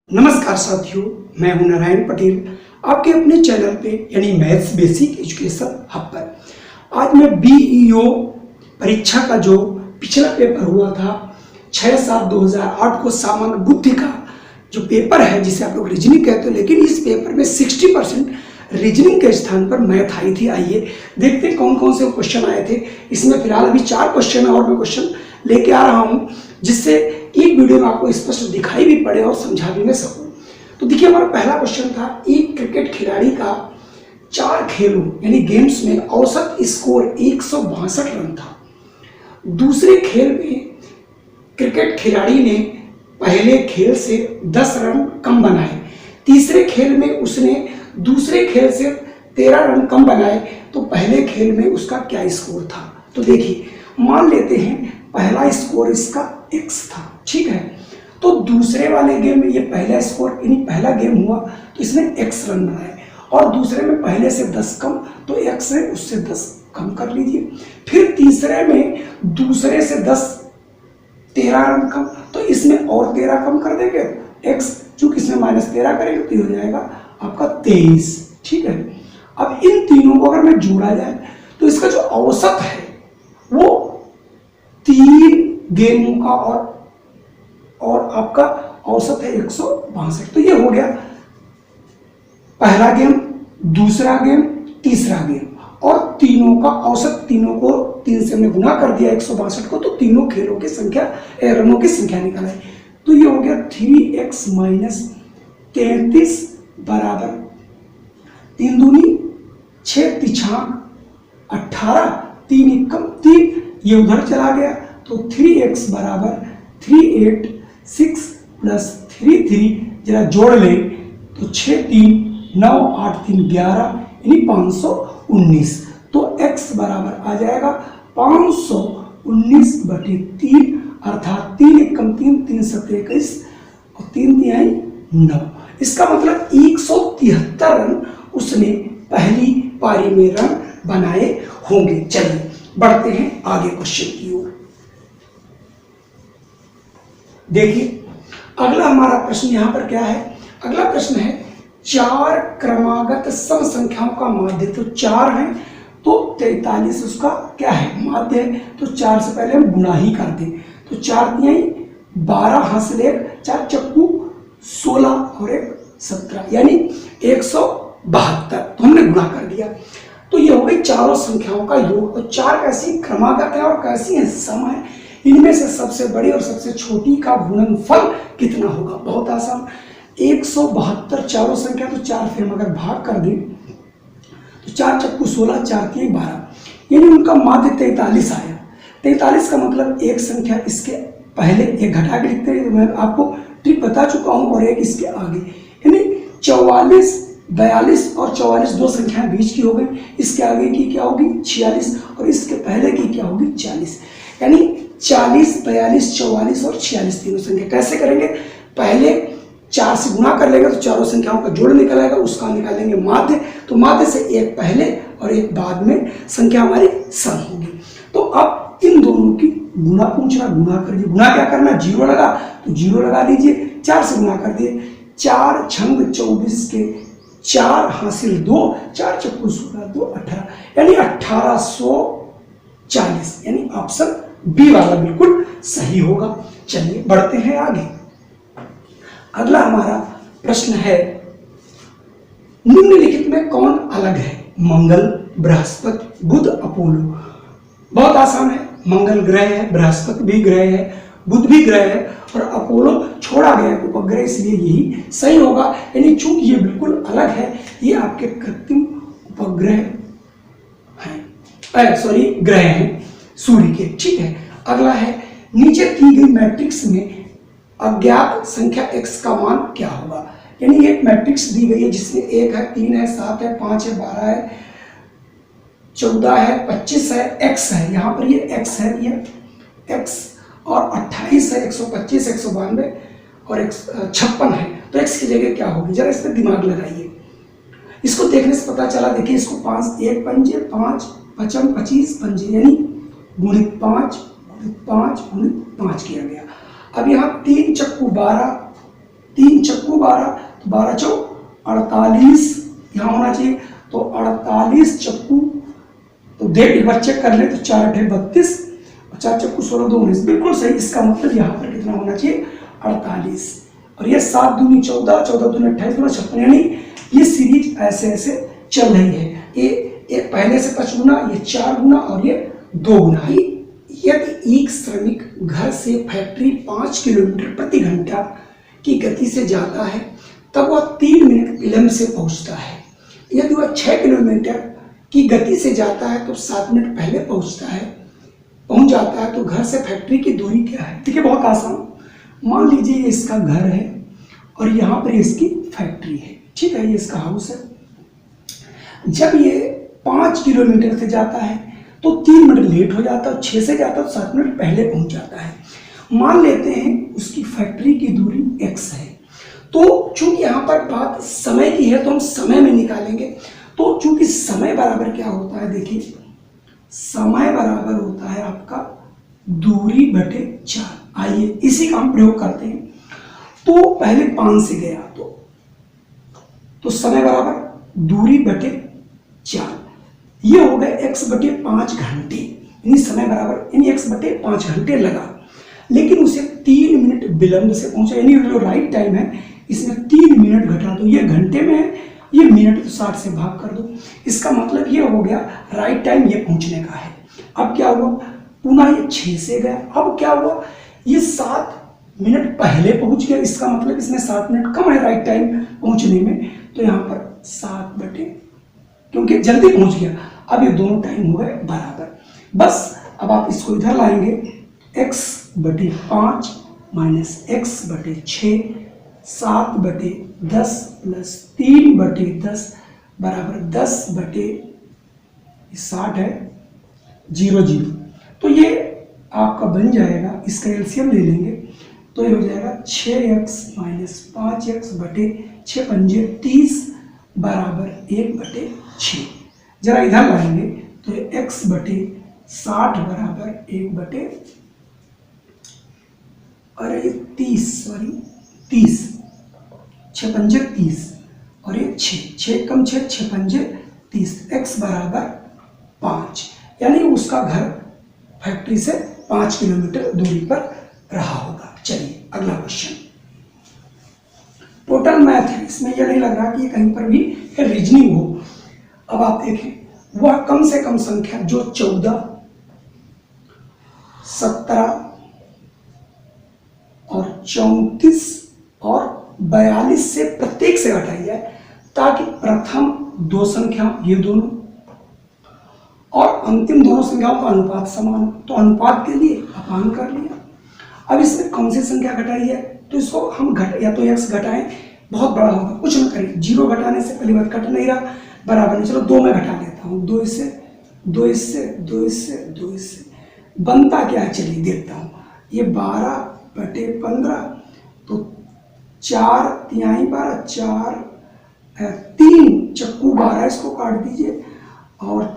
नमस्कार साथियों, मैं हूं नारायण पटेल आपके अपने चैनल पे यानी मैथ्स बेसिक एजुकेशन हब पर। आज मैं बीईओ परीक्षा का जो पिछला पेपर हुआ था 6/7/2008 को सामान्य बुद्धि का जो पेपर है जिसे आप लोग रीजनिंग कहते हो, लेकिन इस पेपर में 60% रीजनिंग के स्थान पर मैथ आई थी। आइए देखते हैं कौन कौन से क्वेश्चन आए थे। इसमें फिलहाल अभी 4 क्वेश्चन है और मैं क्वेश्चन लेके आ रहा हूं जिससे एक वीडियो में आपको स्पष्ट दिखाई भी पड़े और समझा भी मैं सकूं। तो देखिए, हमारा पहला क्वेश्चन था, एक क्रिकेट खिलाड़ी का 4 खेलों यानी गेम्स में औसत स्कोर 162 रन था। दूसरे खेल में क्रिकेट खिलाड़ी ने पहले खेल से 10 रन कम बनाए। तीसरे खेल में उसने दूसरे खेल से 13 रन कम बनाए। तो पहले खेल में उसका क्या स्कोर था? तो देखिए, मान लेते हैं पहला स्कोर इसका x था, ठीक है। तो दूसरे वाले गेम में ये पहला स्कोर यानी पहला गेम हुआ तो इसने x रन बनाए और दूसरे में पहले से 10 कम तो x है उससे 10 कम कर लीजिए। फिर तीसरे में दूसरे से 13 रन कम तो इसमें और 13 कम कर देंगे। x चूंकि इसमें -13 करेंगे तो ये हो जाएगा आपका 23, ठीक है। अब इन तीनों को अगर मैं जोड़ा जाए तो इसका जो औसत है वो 3 गेमों का और आपका औसत है 162। तो ये हो गया पहला गेम, दूसरा गेम, तीसरा गेम और तीनों का औसत। तीनों को 3 से हमने गुना कर दिया 162 को, तो तीनों खेलों की संख्या रनों की संख्या निकाला है। तो ये हो गया 3x - 33 बराबर 3 दूनी 6 तिछाक 18 3 एकम 3, ये उधर चला गया तो 3x बराबर 386 प्लस 33 जरा जोड़ ले तो 6 3 9 8 3 11 यानी 519। तो x बराबर आ जाएगा 519/3 अर्थात 3 एकम 3 3 7 21 और 3 तिहाई 9। इसका मतलब 173 रन उसने पहली पारी में रन बनाए होंगे। चलिए बढ़ते हैं आगे क्वेश्चन की ओर। देखिए अगला हमारा प्रश्न यहां पर क्या है। अगला प्रश्न है 4 क्रमागत सम संख्याओं का माध्य। तो 4 है तो 43 उसका क्या है, माध्य है। तो 4 से पहले हम गुणा ही कर दें तो 4 तिहाई 12 हासिल 1 4 चक्कू 16 और 1 17 यानी 172। तो हमने गुणा कर दिया तो ये हो गई चारों संख्याओं का योग। और 4 कैसी क्रमागत है और कैसी है, सम है। इनमें से सबसे बड़ी और सबसे छोटी का गुणनफल कितना होगा? बहुत आसान, 172 चारों संख्या तो 4 फिर अगर भाग कर दें तो 4 चक्कू 16 4 3 12 यानी उनका माध्य 43 आया। 43 का मतलब एक संख्या इसके पहले एक घटा के लिखते हैं, मैं आपको ट्रिक बता चुका हूं, और एक इसके आगे यानी 44 42 और 44 दो संख्याएं बीच की हो गई। इसके आगे की क्या होगी 46 और इसके पहले की क्या होगी 40 यानी 40 42 44 और 46 तीनों संख्या। कैसे करेंगे? पहले 4 से गुणा कर लेंगे तो चारों संख्याओं का जोड़ निकल आएगा, उसका निकालेंगे माध्य। तो माध्य से एक पहले और एक बाद में संख्या हमारी सम होगी। तो अब इन दोनों की गुणा पूछ रहा, गुणा कर दीजिए। गुणा क्या करना, 0 लगा तो 0 लगा दीजिए। 4 से गुणा कर दिए, 4 छंग 24 के 4 हासिल 2 4 चक्कू 16 2 18 यानी 1840 यानी ऑप्शन बी वाला बिल्कुल सही होगा। चलिए बढ़ते हैं आगे। अगला हमारा प्रश्न है, निम्नलिखित में कौन अलग है? मंगल, बृहस्पति, बुध, अपोलो। बहुत आसान है, मंगल ग्रह है, बृहस्पति भी ग्रह है, बुध भी ग्रह है और अपोलो छोड़ा गया उपग्रह, इसलिए यही सही होगा। यानी चूंकि ये बिल्कुल अलग है, ये आपके कृत्रिम उपग्रह हैं, सॉरी ग्रह हैं सूर्य के, ठीक है। अगला है, नीचे दी गई मैट्रिक्स में अज्ञात संख्या x का मान क्या होगा? यानी एक मैट्रिक्स दी गई है जिसमें 1 है 3 है 7 है 5 है 12 है 14 है 25 है x है। यहाँ पर ये x है, ये x और 28 है 125 192 और 56 है। तो x की जगह क्या होगी? जरा इस पर दिमाग लगाइए। इसको देखने से पता चला, देखिए इसको 5 1 पंजे 5 55 25 पंजे यानी गुणित 5 गुणित 5 गुणित 5 किया गया। अब यहाँ 3 चक्कू 12 3 चक्कू 12, तो 12 चौक 48 यहाँ होना चाहिए, तो 48 चक्कू, तो देख एक बार चेक कर ले, तो 4 8 32 और 4 चक्कू 16 2 19, बिल्कुल सही। इसका मतलब यहाँ पर कितना होना चाहिए 48, और ये 7 दूनी 14, 14 दूनी 28, 56, यानी ये सीरीज ऐसे ऐसे चल रही है। ये पहले से 5 गुना, ये 4 गुना और ये 2 गुना। यदि एक श्रमिक घर से फैक्ट्री 5 किलोमीटर प्रति घंटा की गति से जाता है तब वह 3 मिनट विलंब से पहुंचता है। यदि वह 6 किलोमीटर की गति से जाता है तो 7 मिनट पहले पहुंच जाता है, तो घर से फैक्ट्री की दूरी क्या है? देखिए बहुत आसान, मान लीजिए ये इसका घर है और यहाँ पर इसकी फैक्ट्री है, ठीक है, ये इसका हाउस है। जब ये 5 किलोमीटर से जाता है तो 3 मिनट लेट हो जाता है, 6 से जाता है तो 7 मिनट पहले पहुंच जाता है। मान लेते हैं उसकी फैक्ट्री की दूरी x है, तो चूंकि यहाँ पर बात समय की है तो हम समय में निकालेंगे। तो चूंकि समय बराबर क्या होता है, देखिए समय बराबर होता है आपका दूरी बटे 4। आइए इसी का हम प्रयोग करते हैं। तो पहले 5 से गया तो समय बराबर दूरी बटे 4, ये हो गए x बटे 5 घंटे, यानी समय बराबर यानी x बटे 5 घंटे लगा, लेकिन उसे 3 मिनट विलंब से पहुंचा, यानी जो राइट टाइम है इसमें 3 मिनट घटा दो, ये घंटे में है, ये मिनट तो 60 से भाग कर दो। इसका मतलब ये हो गया राइट टाइम ये पहुंचने का है। अब क्या हुआ, पुनः ये 6 से गया, अब क्या हुआ, ये 7 मिनट पहले पहुंच गया, इसका मतलब इसमें 7 मिनट कम है राइट टाइम पहुंचने में, तो यहाँ पर 7 बटे, क्योंकि जल्दी पहुंच गया। अब ये दोनों टाइम हो गए बराबर। बस अब आप इसको इधर लाएंगे, x बटे 5 माइनस x बटे 6, 7 बटे 10 प्लस 3 बटे 10 बराबर 10 बटे 60 है 0 0, तो ये आपका बन जाएगा, इसका एलसीएम ले लेंगे तो ये हो जाएगा 6x माइनस 5x बटे 6 पंजे 30 बराबर 1 बटे 6। जरा इधर लाएंगे तो ये x बटे 60 बराबर 1 बटे, और ये 30 6 पंजे 30 और ये 6 कम 6 पंजे 30, x बराबर 5, यानी उसका घर फैक्ट्री से 5 किलोमीटर दूरी पर रहा होगा। चलिए अगला क्वेश्चन, टोटल मैथ है, इसमें यह नहीं लग रहा कि ये कहीं पर भी रीजनिंग हो। अब आप देखें, वह कम से कम संख्या जो 14, 17 और 34 और 42 से प्रत्येक से घटाई जाए, ताकि प्रथम 2 संख्या ये दोनों और अंतिम दोनों संख्याओं का अनुपात समान हो। तो अनुपात के लिए अपान कर लिया। अब इसमें कौन सी संख्या घटाई है, तो इसको हम या तो x घटाएं, बहुत बड़ा होगा, कुछ ना करें, 0 घटाने से पहली बार कट नहीं रहा, बराबर नहीं, चलो 2 में घटा लेता हूँ, 2 इससे 2 इससे 2 इससे 2 इससे, बनता क्या है चलिए देखता हूँ। ये 12 बटे 15, तो 4 तिहाई 12, 4 3 चक्कू 12, इसको काट दीजिए, और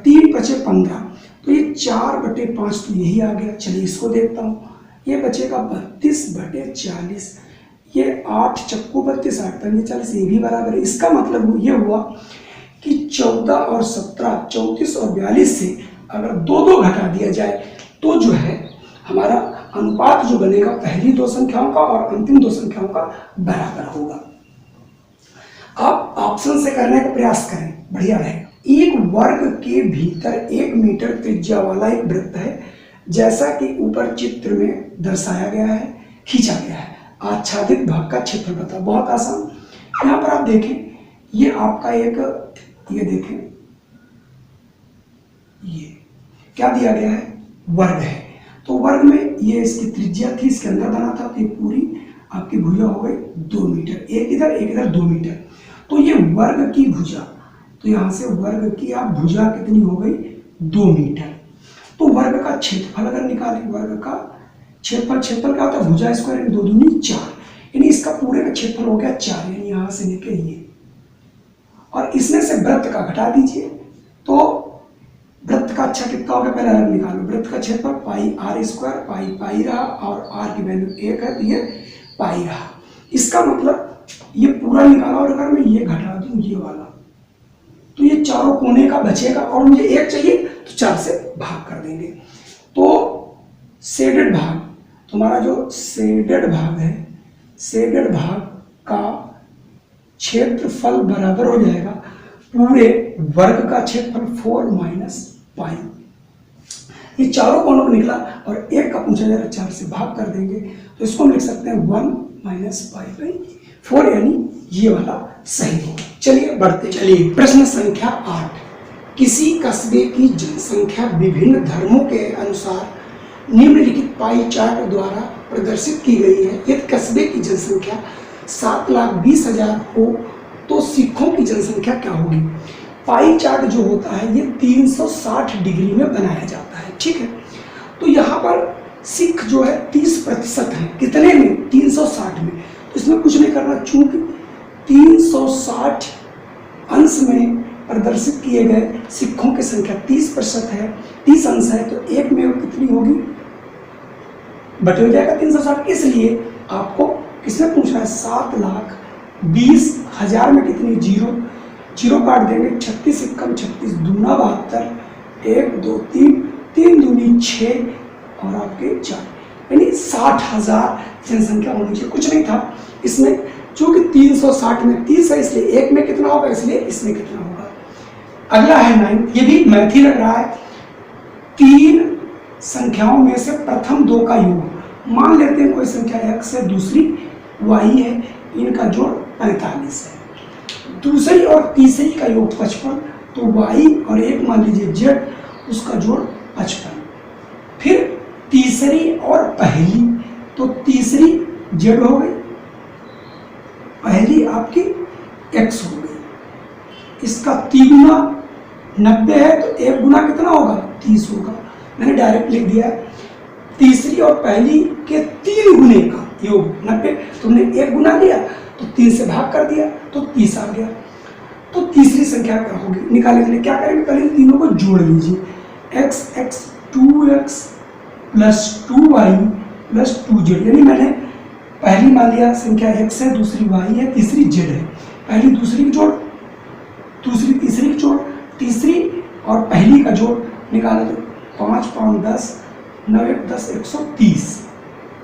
3 बचे 15, तो ये 4 बटे 5, तो यही आ गया। चलिए इसको देखता हूँ, ये बचेगा 32 बटे 40, ये 8 चक्कू 32, 8 पंजे 40, ये भी बराबर है। इसका मतलब ये हुआ कि 14 और 17, 34 और 42 से अगर 2 घटा दिया जाए तो जो है हमारा अनुपात जो बनेगा पहली 2 संख्याओं का और अंतिम 2 संख्याओं का बराबर होगा। आप ऑप्शन से करने का प्रयास करें, बढ़िया रहेगा। एक वर्ग के भीतर 1 मीटर त्रिज्या वाला एक वृत्त है, जैसा कि ऊपर चित्र में दर्शाया गया है, खींचा गया है। आच्छादित भाग का क्षेत्रफल बताओ। बहुत आसान, यहाँ पर आप देखें, ये आपका एक, ये देखें, ये क्या दिया गया है, वर्ग है। तो वर्ग में ये इसकी त्रिज्या थी, इसके अंदर बना था, तो ये पूरी आपकी भुजा हो गई 2 मीटर, एक इधर 2 मीटर। तो ये वर्ग की भुजा, तो यहाँ से वर्ग की आप भुजा कितनी हो गई 2 मीटर। तो वर्ग का क्षेत्रफल अगर निकालें, वर्ग का क्षेत्रफल क्या होता है, भुजा स्क्वायर 2 दूनी 4, यानी इसका पूरे का क्षेत्रफल हो गया 4, यानी यहाँ से लेके ये, और इसमें से वृत्त का घटा दीजिए, तो वृत्त का अच्छा कितना हो गया, पहले अलग निकालो। वृत्त का क्षेत्रफल पाई r स्क्वायर, पाई रहा, और r की वैल्यू 1 है तो ये पाई रहा। इसका मतलब ये पूरा निकाला और अगर मैं ये घटा दूं ये वाला, तो ये चारों कोने का बचेगा और मुझे 1 चाहिए तो 4 से भाग कर देंगे। तो शेडेड भाग, तुम्हारा जो शेडेड भाग है, शेडेड भाग का क्षेत्रफल बराबर हो जाएगा पूरे वर्ग का क्षेत्रफल 4 माइनस पाई। ये चारों कोनों को निकला और 1 का पूछा जाएगा, 4 से भाग कर देंगे, तो इसको हम लिख सकते हैं 1 माइनस पाई बाई 4, यानी ये वाला सही होगा। चलिए बढ़ते, चलिए प्रश्न संख्या 8। किसी कस्बे की जनसंख्या विभिन्न धर्मों के अनुसार निम्नलिखित पाई चार्ट द्वारा प्रदर्शित की गई है। यदि कस्बे की जनसंख्या 7,20,000 हो तो सिखों की जनसंख्या क्या होगी। पाई चार्ट जो होता है ये 360 डिग्री में बनाया जाता है, ठीक है। तो यहाँ पर सिख जो है 30% है, कितने में, 360 में। तो इसमें कुछ नहीं करना, चूंकि 360 अंश में प्रदर्शित किए गए सिखों की संख्या 30% है, 30 अंश है, तो 1 में कितनी होगी, बटे हो जाएगा 360। इसलिए आपको किसने पूछना है, 7,20,000 में कितनी, 0 काट देंगे, 36 एकम 36 दूना 72, 1 2 3 3 दूनी 6 और आपके 4, यानी 60,000 जनसंख्या होनी चाहिए। कुछ नहीं था इसमें, चूंकि 360 में 30 है इसलिए 1 में कितना होगा, इसलिए इसमें कितना होगा। अगला है 9, ये भी मैथ ही लग रहा है। 3 संख्याओं में से प्रथम 2 का योग, मान लेते हैं कोई संख्या x है, दूसरी y है, इनका जोड़ 45 है। दूसरी और तीसरी का योग 55, तो y और 1 मान लीजिए z, उसका जोड़ 55। फिर तीसरी और पहली, तो तीसरी z हो गई, पहली आपकी x हो गई। इसका 3 गुना 90 है, तो 1 गुना कितना होगा, 30 होगा। मैंने डायरेक्ट लिख दिया, तीसरी और पहली के 3 गुने का योग 90, तुमने 1 गुना लिया तो 3 से भाग कर दिया तो 30 आ गया। तो तीसरी संख्या क्या होगी, निकालने के लिए क्या करेंगे, पहले तीनों को जोड़ लीजिए, x 2x plus 2y plus 2z, यानी मैंने पहली मान लिया संख्या x है, दूसरी y है, तीसरी z है। पहली दूसरी की जोड़, दूसरी तीसरी की जोड़, तीसरी और पहली का जोड़ निकाला तो 5 5 10 9 1 10 130।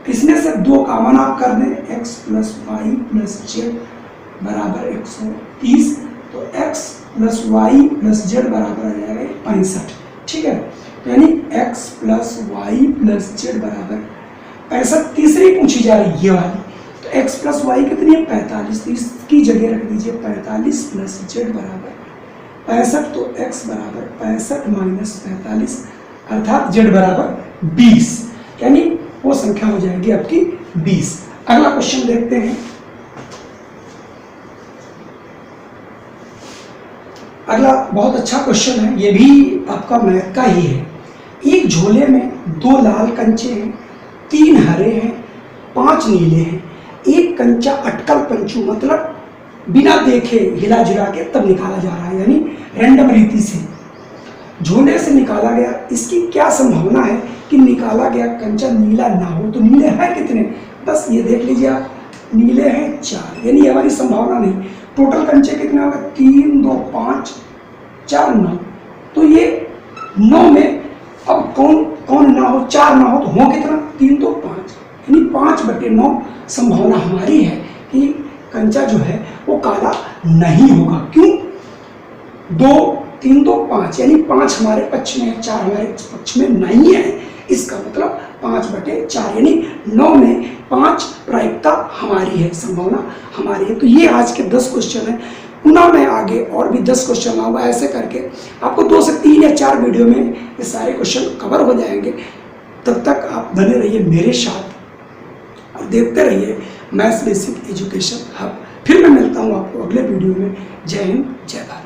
इसमें से 2 कॉमन आप कर दें, x plus y plus z बराबर 130, तो x plus y plus z बराबर आ जाएगा 65, ठीक है। तो यानी x plus y plus z बराबर 65। तीसरी पूछी जा रही है ये वाली, तो x प्लस वाई कितनी है, 45, तो इसकी जगह रख दीजिए 45 प्लस जेड बराबर 65, तो x बराबर 65 माइनस 45, अर्थात z बराबर 20, यानी वो संख्या हो जाएगी आपकी 20। अगला क्वेश्चन देखते हैं। अगला बहुत अच्छा क्वेश्चन है, ये भी आपका मैथ का ही है। एक झोले में 2 लाल कंचे हैं, 3 हरे हैं, 5 नीले हैं। एक कंचा अटकल पंचू, मतलब बिना देखे हिला जुला के तब निकाला जा रहा है, यानी रैंडम रीति से झोले से निकाला गया। इसकी क्या संभावना है कि निकाला गया कंचा नीला ना हो। तो नीले हैं कितने, बस ये देख लीजिए आप, नीले हैं 4, यानी ये हमारी संभावना नहीं। टोटल कंचे कितने होंगे, 3 2 5 4 9, तो ये 9 में अब कौन कौन ना हो, 4 ना हो तो हो कितना, 3 2 5, यानी 5/9 संभावना हमारी है कि कंचा जो है वो काला नहीं होगा। क्यों, 2 3 2 5, यानी 5 हमारे पक्ष में है, 4 हमारे पक्ष में नहीं है। इसका मतलब 5/4, यानी 9 में 5 प्रायिकता हमारी है, संभावना हमारी है। तो ये आज के 10 क्वेश्चन है। पुनः मैं आगे और भी 10 क्वेश्चन लाऊंगा, ऐसे करके आपको 2 से 3 या 4 वीडियो में ये सारे क्वेश्चन कवर हो जाएंगे। तब तक आप बने रहिए मेरे साथ और देखते रहिए मैथ्स बेसिक एजुकेशन हब। फिर मैं मिलता हूँ आपको अगले वीडियो में। जय हिंद, जय भारत।